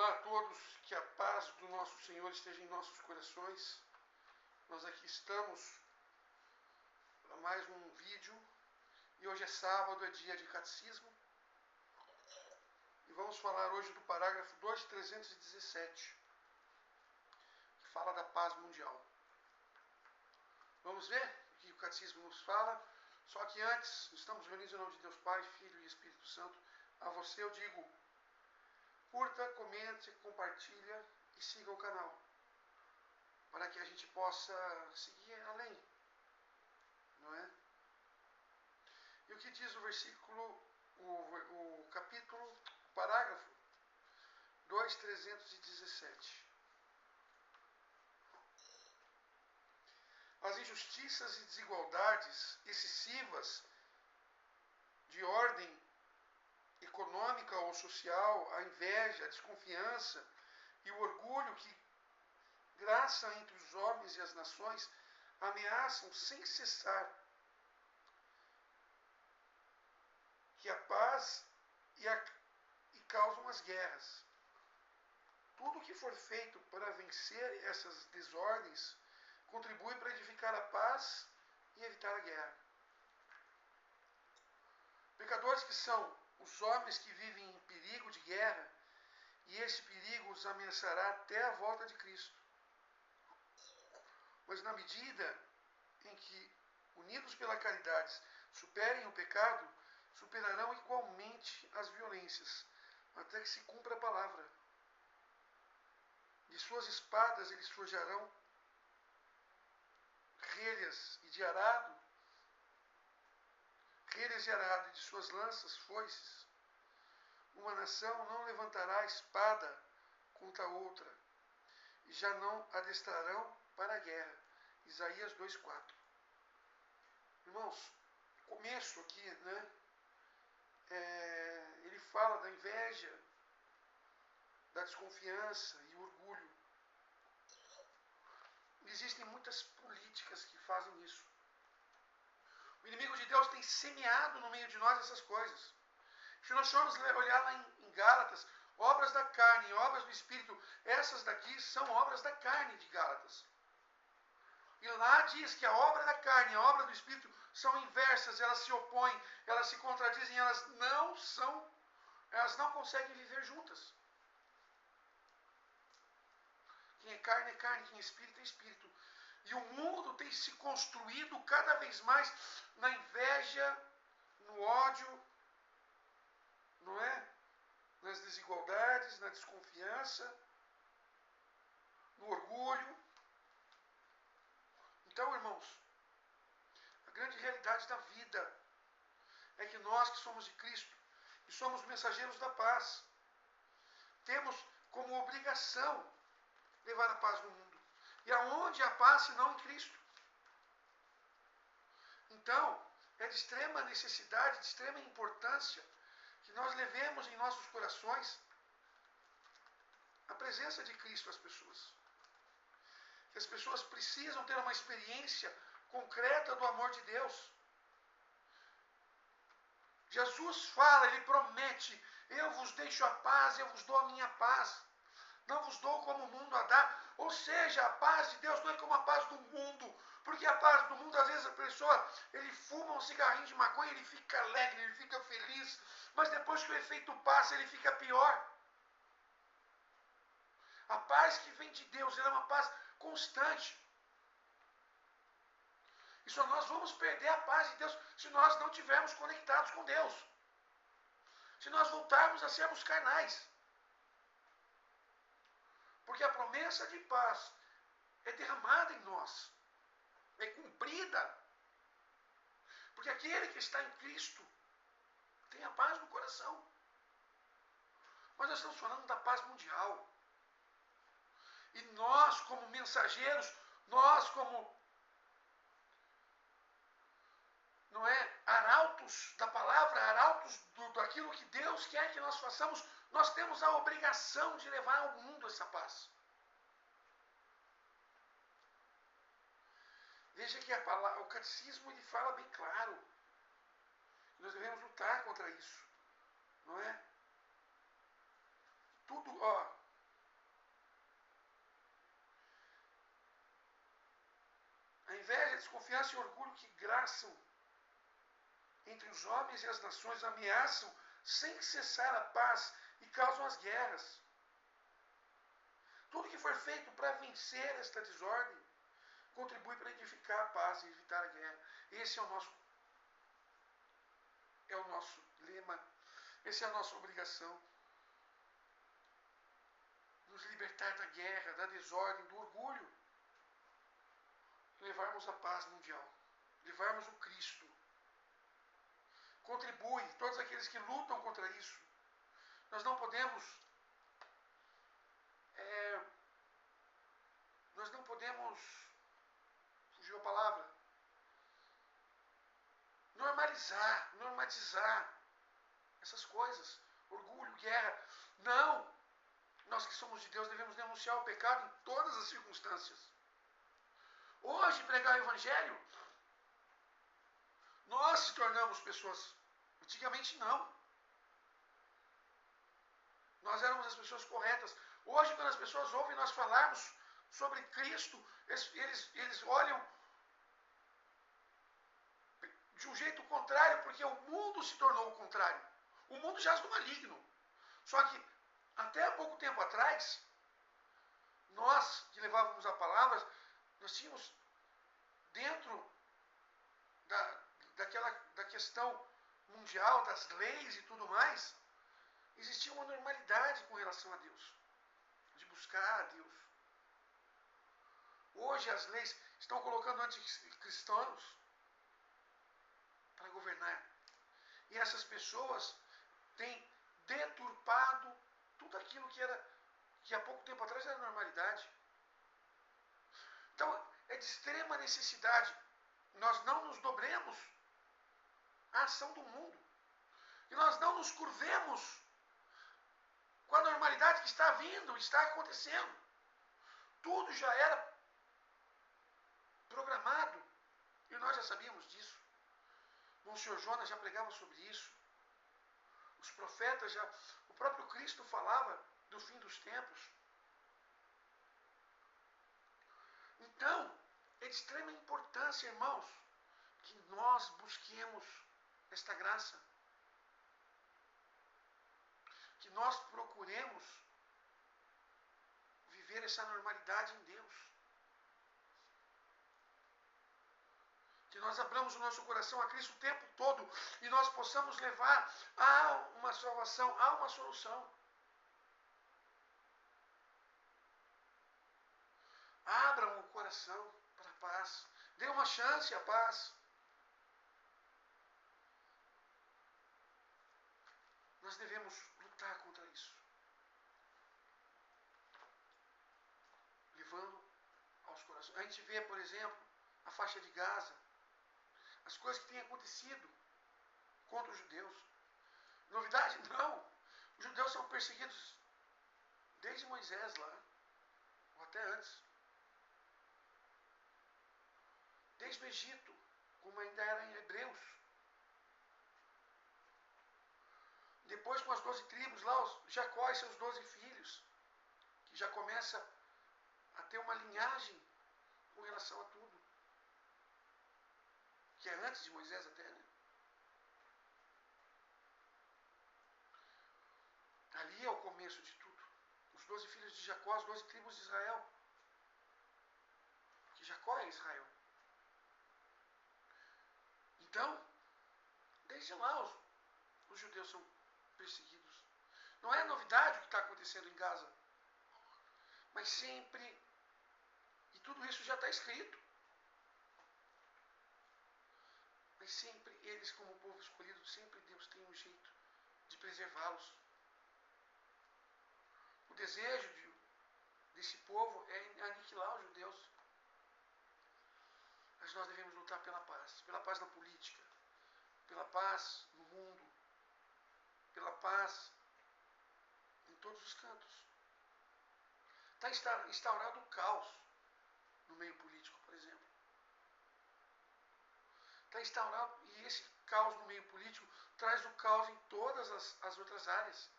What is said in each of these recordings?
Olá a todos, que a paz do nosso Senhor esteja em nossos corações. Nós aqui estamos para mais um vídeo e hoje é sábado, é dia de catecismo. E vamos falar hoje do parágrafo 2317, que fala da paz mundial. Vamos ver o que o catecismo nos fala. Só que antes, estamos reunidos em nome de Deus Pai, Filho e Espírito Santo. A você eu digo: curta, comente, compartilha e siga o canal, para que a gente possa seguir além, não é? E o que diz o versículo, o capítulo, o parágrafo 2317? As injustiças e desigualdades excessivas de ordem econômica ou social, a inveja, a desconfiança e o orgulho que graça entre os homens e as nações ameaçam sem cessar que a paz e causam as guerras. Tudo que for feito para vencer essas desordens contribui para edificar a paz e evitar a guerra. Pecadores que são os homens que vivem em perigo de guerra, e esse perigo os ameaçará até a volta de Cristo. Mas na medida em que, unidos pela caridade, superem o pecado, superarão igualmente as violências, até que se cumpra a palavra. De suas espadas eles forjarão relhas de arado, e de suas lanças foices. Uma nação não levantará espada contra outra, e já não adestrarão para a guerra. Isaías 2,4. Irmãos, começo aqui, né? Ele fala da inveja, da desconfiança e orgulho. Existem muitas políticas que fazem isso. O inimigo de Deus tem semeado no meio de nós essas coisas. Se nós formos olhar lá em Gálatas, obras da carne, obras do Espírito, essas daqui são obras da carne de Gálatas. E lá diz que a obra da carne e a obra do Espírito são inversas, elas se opõem, elas se contradizem, elas não conseguem viver juntas. Quem é carne, quem é espírito, é espírito. E o mundo tem se construído cada vez mais na inveja, no ódio, não é? Nas desigualdades, na desconfiança, no orgulho. Então, irmãos, a grande realidade da vida é que nós que somos de Cristo e somos mensageiros da paz, temos como obrigação levar a paz no mundo. E aonde a paz, senão em Cristo? Então, é de extrema necessidade, de extrema importância, que nós levemos em nossos corações a presença de Cristo às pessoas. Que as pessoas precisam ter uma experiência concreta do amor de Deus. Jesus fala, ele promete: eu vos deixo a paz, eu vos dou a minha paz. Não vos dou como o mundo a dá. Ou seja, a paz de Deus não é como a paz do mundo. Porque a paz do mundo, às vezes a pessoa, ele fuma um cigarrinho de maconha, ele fica alegre, ele fica feliz. Mas depois que o efeito passa, ele fica pior. A paz que vem de Deus, ela é uma paz constante. E só nós vamos perder a paz de Deus se nós não estivermos conectados com Deus. Se nós voltarmos a sermos carnais. Porque a promessa de paz é derramada em nós, é cumprida. Porque aquele que está em Cristo tem a paz no coração. Mas nós estamos falando da paz mundial. E nós, como mensageiros, nós como, não é, arautos da palavra, arautos daquilo que Deus quer que nós façamos, nós temos a obrigação de levar ao mundo essa paz. Veja que o catecismo ele fala bem claro. Nós devemos lutar contra isso. Não é? Tudo, a desconfiança e o orgulho que graçam entre os homens e as nações ameaçam sem cessar a paz e causam as guerras. Tudo que for feito para vencer esta desordem contribui para edificar a paz e evitar a guerra. Esse é o nosso lema, essa é a nossa obrigação. Nos libertar da guerra, da desordem, do orgulho. Levarmos a paz mundial. Levarmos o Cristo. Contribui, todos aqueles que lutam contra isso. Nós não podemos fugiu a palavra, normatizar essas coisas, orgulho, guerra. Não! Nós que somos de Deus devemos denunciar o pecado em todas as circunstâncias. Hoje, pregar o Evangelho, nós se tornamos pessoas. Antigamente, não. Nós éramos as pessoas corretas. Hoje, quando as pessoas ouvem nós falarmos sobre Cristo, eles olham de um jeito contrário, porque o mundo se tornou o contrário. O mundo jaz do maligno. Só que, até há pouco tempo atrás, nós que levávamos a palavra, nós tínhamos dentro da questão mundial, das leis e tudo mais, existia uma normalidade com relação a Deus, de buscar a Deus. Hoje as leis estão colocando anticristãos para governar. E essas pessoas têm deturpado tudo aquilo que há pouco tempo atrás era normalidade. Então, é de extrema necessidade nós não nos dobremos à ação do mundo. E nós não nos curvemos com a normalidade que está vindo, está acontecendo. Tudo já era programado. E nós já sabíamos disso. Monsenhor Jonas já pregava sobre isso. Os profetas o próprio Cristo falava do fim dos tempos. Então, é de extrema importância, irmãos, que nós busquemos esta graça. Que nós procuremos viver essa normalidade em Deus. Que nós abramos o nosso coração a Cristo o tempo todo e nós possamos levar a uma salvação, a uma solução. Abram o coração para a paz. Dê uma chance à paz. Nós devemos lutar contra isso. Levando aos corações. A gente vê, por exemplo, a faixa de Gaza. As coisas que têm acontecido contra os judeus. Novidade? Não. Os judeus são perseguidos desde Moisés lá. Ou até antes. Desde o Egito, como ainda era em Hebreus. Depois com as 12 tribos lá, Jacó e seus 12 filhos. Que já começa a ter uma linhagem com relação a tudo. Que é antes de Moisés até, né? Ali é o começo de tudo. Os 12 filhos de Jacó, as 12 tribos de Israel. Que Jacó é Israel. Então, desde lá os judeus são perseguidos. Não é novidade o que está acontecendo em Gaza. Mas sempre, e tudo isso já está escrito. Mas sempre eles, como povo escolhido, sempre Deus tem um jeito de preservá-los. O desejo desse povo é aniquilar os judeus. Mas nós devemos lutar pela paz na política, pela paz no mundo, pela paz em todos os cantos. Está instaurado o caos no meio político, por exemplo. Está instaurado, e esse caos no meio político traz o caos em todas as outras áreas.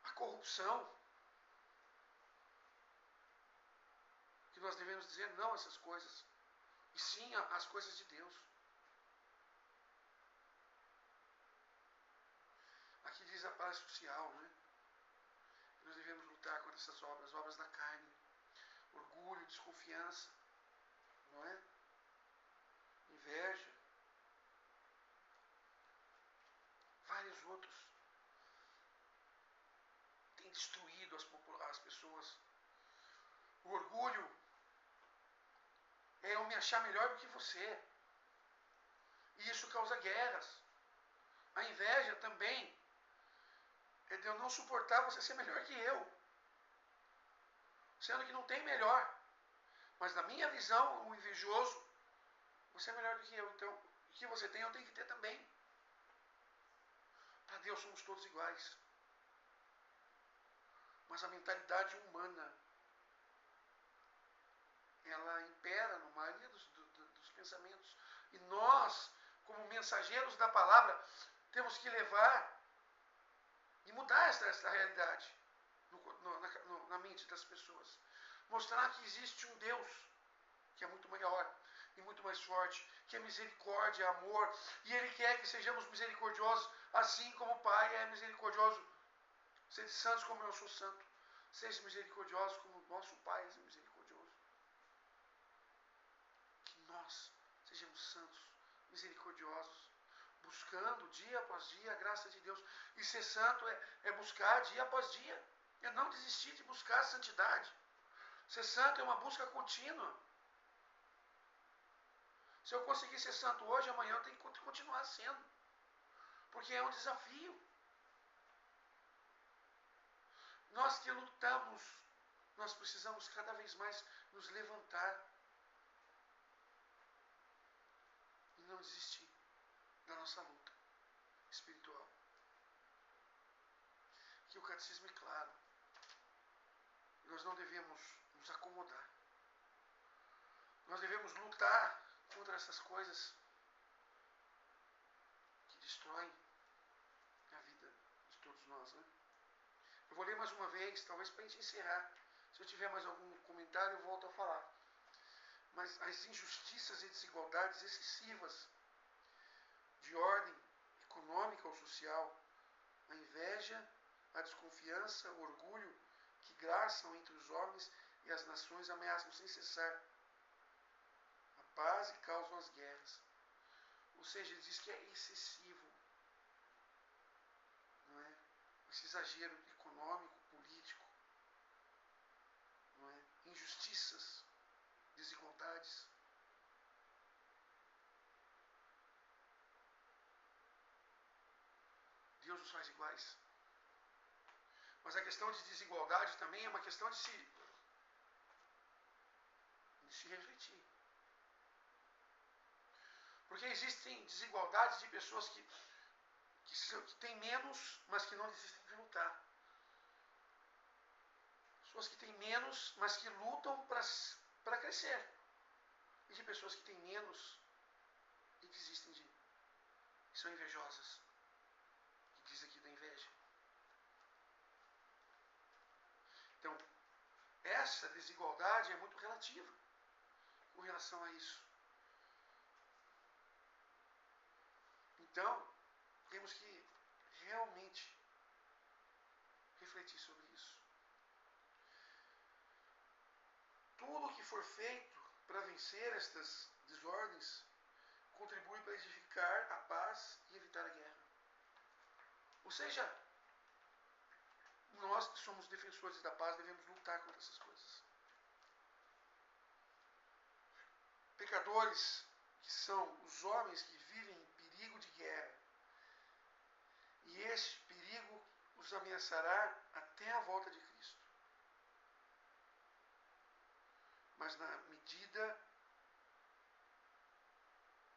A corrupção, que nós devemos dizer não a essas coisas, e sim às coisas de Deus. Aqui diz a paz social, né? Nós devemos lutar contra essas obras da carne, orgulho, desconfiança, não é? Inveja, vários outros têm destruído as pessoas. O orgulho é eu me achar melhor do que você, e isso causa guerras. A inveja também é de eu não suportar você ser melhor que eu, sendo que não tem melhor. Mas na minha visão, o invejoso, você é melhor do que eu, então o que você tem eu tenho que ter também. Para Deus somos todos iguais. Mas a mentalidade humana, ela impera no maioria dos pensamentos. E nós, como mensageiros da palavra, temos que levar e mudar essa realidade na mente das pessoas. Mostrar que existe um Deus que é muito maior e muito mais forte, que é misericórdia, amor, e Ele quer que sejamos misericordiosos, assim como o Pai é misericordioso. Sede santos como eu sou santo. Seja misericordiosos como o nosso Pai é misericordioso. Que nós sejamos santos, misericordiosos, buscando dia após dia a graça de Deus. E ser santo é buscar dia após dia. É não desistir de buscar a santidade. Ser santo é uma busca contínua. Se eu conseguir ser santo hoje, amanhã eu tenho que continuar sendo. Porque é um desafio. Nós que lutamos, nós precisamos cada vez mais nos levantar e não desistir da nossa luta espiritual. Que o catecismo é claro. Nós não devemos nos acomodar. Nós devemos lutar contra essas coisas que destroem a vida de todos nós, né? Eu vou ler mais uma vez, talvez para a gente encerrar. Se eu tiver mais algum comentário, eu volto a falar. Mas as injustiças e desigualdades excessivas de ordem econômica ou social, a inveja, a desconfiança, o orgulho que graçam entre os homens e as nações ameaçam sem cessar a paz e causam as guerras. Ou seja, ele diz que é excessivo, não é? Esse exagero econômico, político, não é? Injustiças, desigualdades. Deus os faz iguais. Mas a questão de desigualdade também é uma questão de se refletir. Porque existem desigualdades de pessoas que têm menos, mas que não desistem de lutar. Pessoas que têm menos, mas que lutam para crescer. E de pessoas que têm menos e desistem e são invejosas. Que diz aqui da inveja. Então, essa desigualdade é muito relativa com relação a isso. Então, temos que realmente refletir sobre isso. Tudo que for feito para vencer estas desordens contribui para edificar a paz e evitar a guerra. Ou seja, nós que somos defensores da paz devemos lutar contra essas coisas. Pecadores, que são os homens que vivem em perigo de guerra, e este perigo os ameaçará até a volta de Cristo. Mas na medida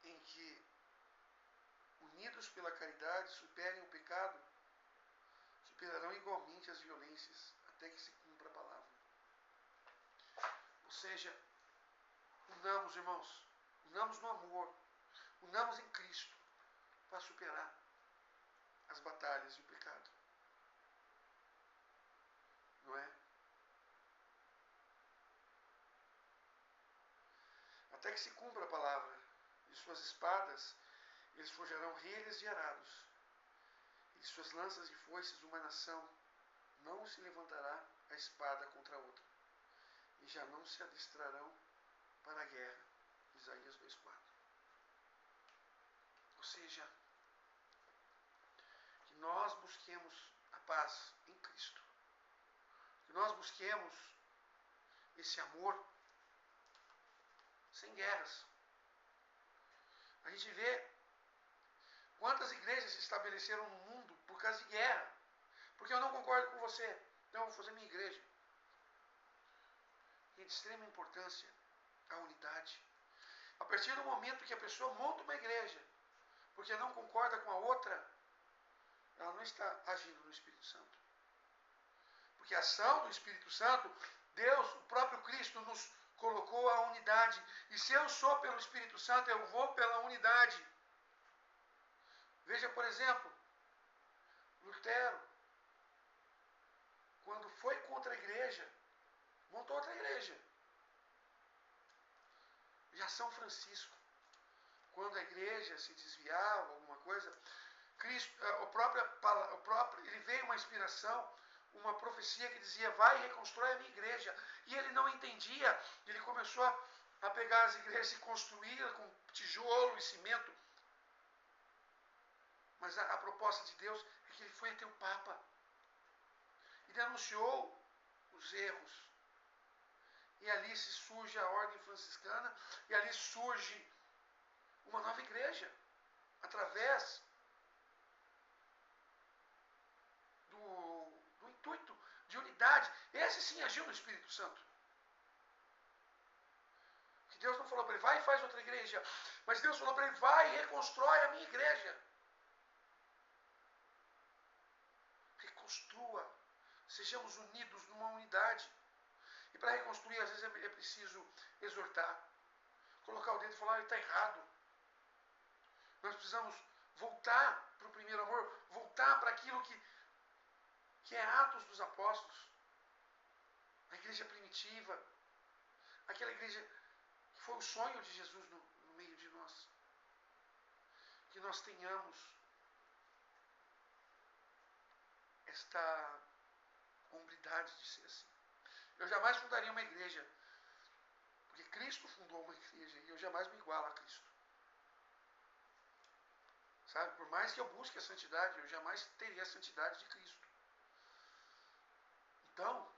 em que, unidos pela caridade, superem o pecado, superarão igualmente as violências, até que se cumpra a palavra. Ou seja, unamos, irmãos, unamos no amor, unamos em Cristo, para superar as batalhas e o pecado. Não é? que se cumpra a palavra. De suas espadas eles forjarão relhas e arados. E de suas lanças e foices uma nação não se levantará a espada contra a outra. E já não se adestrarão para a guerra. Isaías 2,4. Ou seja, que nós busquemos a paz em Cristo. Que nós busquemos esse amor sem guerras. A gente vê quantas igrejas se estabeleceram no mundo por causa de guerra. Porque eu não concordo com você, então eu vou fazer minha igreja. É de extrema importância a unidade. A partir do momento que a pessoa monta uma igreja, porque não concorda com a outra, ela não está agindo no Espírito Santo. Porque a ação do Espírito Santo, Deus, o próprio Cristo, nos colocou a unidade. E se eu sou pelo Espírito Santo, eu vou pela unidade. Veja, por exemplo, Lutero, quando foi contra a igreja, montou outra igreja. Já São Francisco, quando a igreja se desviava, alguma coisa, Cristo, ele veio uma inspiração, uma profecia que dizia, vai e reconstrói a minha igreja. E ele não entendia, ele começou a pegar as igrejas e construí-las com tijolo e cimento. Mas a proposta de Deus é que ele foi até o Papa e denunciou os erros. E ali se surge a ordem franciscana, e ali surge uma nova igreja, através do intuito de unidade. Esse sim agiu no Espírito Santo. Que Deus não falou para ele, vai e faz outra igreja, mas Deus falou para ele, vai e reconstrói a minha igreja. Reconstrua, sejamos unidos numa unidade. E para reconstruir, às vezes é preciso exortar, colocar o dedo e falar, ele está errado. Nós precisamos voltar para o primeiro amor, voltar para aquilo que é Atos dos Apóstolos, a igreja primitiva, aquela igreja que foi o sonho de Jesus no meio de nós. Que nós tenhamos esta hombridade de ser assim. Eu jamais fundaria uma igreja, porque Cristo fundou uma igreja e eu jamais me igualo a Cristo. Sabe, por mais que eu busque a santidade, eu jamais teria a santidade de Cristo. Então,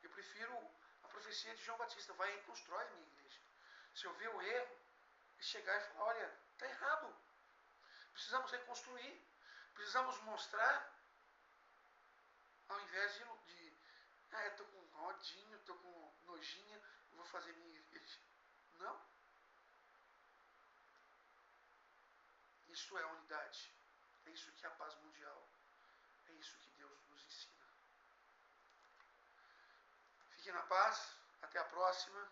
eu prefiro a profecia de João Batista, vai e reconstrói a minha igreja. Se eu ver o erro, e chegar e falar, olha, está errado. Precisamos reconstruir. Precisamos mostrar, ao invés de eu estou com rodinho, estou com nojinha, vou fazer minha igreja. Não. Isso é unidade. É isso que é a paz mundial. É isso que Deus nos ensina. Fiquem na paz. Até a próxima.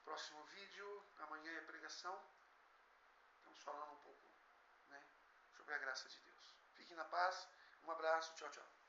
Próximo vídeo. Amanhã é pregação. Estamos falando um pouco, sobre a graça de Deus. Fiquem na paz. Um abraço. Tchau, tchau.